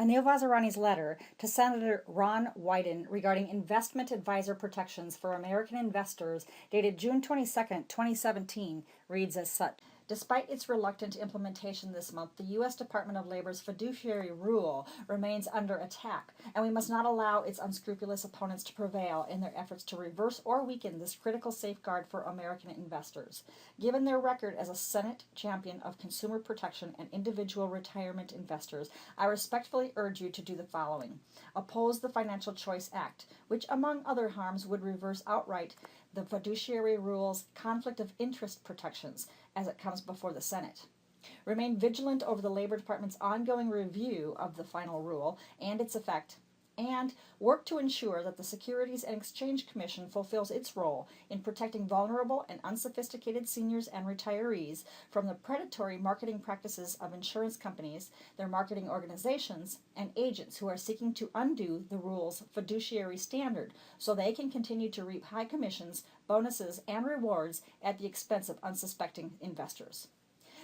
Anil Vazirani's letter to Senator Ron Wyden regarding investment advisor protections for American investors, dated June 22, 2017, reads as such. Despite its reluctant implementation this month, the U.S. Department of Labor's Fiduciary Rule remains under attack, and we must not allow its unscrupulous opponents to prevail in their efforts to reverse or weaken this critical safeguard for American investors. Given their record as a Senate champion of consumer protection and individual retirement investors, I respectfully urge you to do the following. Oppose the Financial Choice Act, which, among other harms, would reverse outright the Fiduciary Rule's conflict of interest protections as it comes before the Senate. Remain vigilant over the Labor Department's ongoing review of the final rule and its effect, and work to ensure that the Securities and Exchange Commission fulfills its role in protecting vulnerable and unsophisticated seniors and retirees from the predatory marketing practices of insurance companies, their marketing organizations, and agents who are seeking to undo the rule's fiduciary standard so they can continue to reap high commissions, bonuses, and rewards at the expense of unsuspecting investors.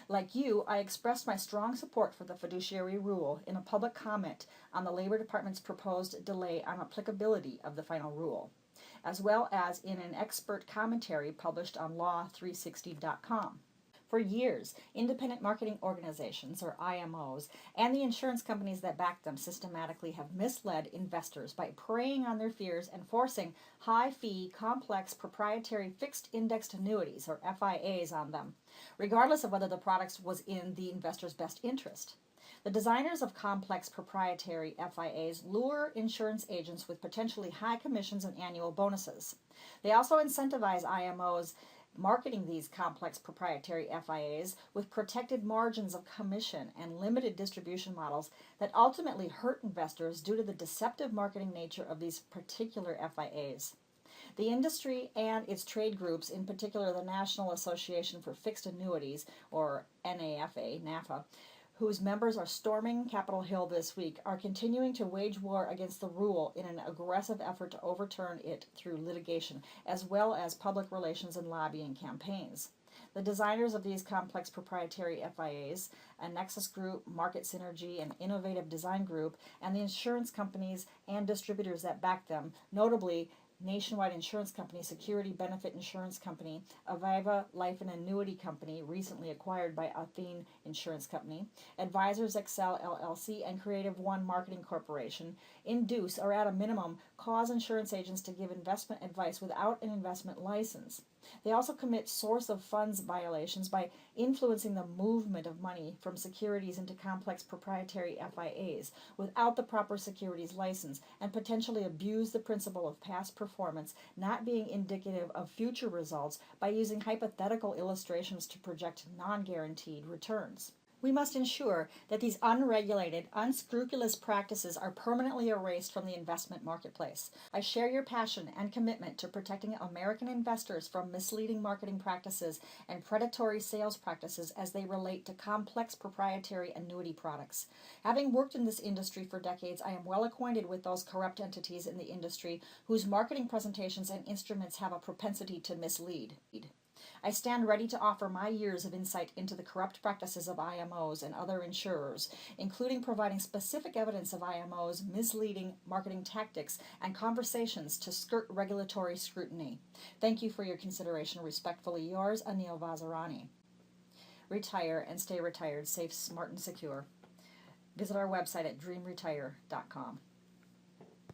Like you, I expressed my strong support for the Fiduciary Rule in a public comment on the Labor Department's proposed delay on applicability of the final rule, as well as in an expert commentary published on law360.com. For years, independent marketing organizations, or IMOs, and the insurance companies that back them systematically have misled investors by preying on their fears and forcing high-fee, complex, proprietary fixed-indexed annuities, or FIAs, on them, regardless of whether the product was in the investor's best interest. The designers of complex proprietary FIAs lure insurance agents with potentially high commissions and annual bonuses. They also incentivize IMOs marketing these complex proprietary FIAs with protected margins of commission and limited distribution models that ultimately hurt investors due to the deceptive marketing nature of these particular FIAs. The industry and its trade groups, in particular the National Association for Fixed Annuities, or NAFA, whose members are storming Capitol Hill this week, are continuing to wage war against the rule in an aggressive effort to overturn it through litigation, as well as public relations and lobbying campaigns. The designers of these complex proprietary FIAs, a Nexus Group, Market Synergy, and Innovative Design Group, and the insurance companies and distributors that back them, notably Nationwide Insurance Company, Security Benefit Insurance Company, Aviva Life and Annuity Company, recently acquired by Athene Insurance Company, Advisors Excel LLC, and Creative One Marketing Corporation, induce, or at a minimum, cause insurance agents to give investment advice without an investment license. They also commit source of funds violations by influencing the movement of money from securities into complex proprietary FIAs without the proper securities license, and potentially abuse the principle of past performance not being indicative of future results by using hypothetical illustrations to project non-guaranteed returns. We must ensure that these unregulated, unscrupulous practices are permanently erased from the investment marketplace. I share your passion and commitment to protecting American investors from misleading marketing practices and predatory sales practices as they relate to complex proprietary annuity products. Having worked in this industry for decades, I am well acquainted with those corrupt entities in the industry whose marketing presentations and instruments have a propensity to mislead. I stand ready to offer my years of insight into the corrupt practices of IMOs and other insurers, including providing specific evidence of IMOs' misleading marketing tactics and conversations to skirt regulatory scrutiny. Thank you for your consideration. Respectfully yours, Anil Vazirani. Retire and stay retired, safe, smart, and secure. Visit our website at dreamretire.com.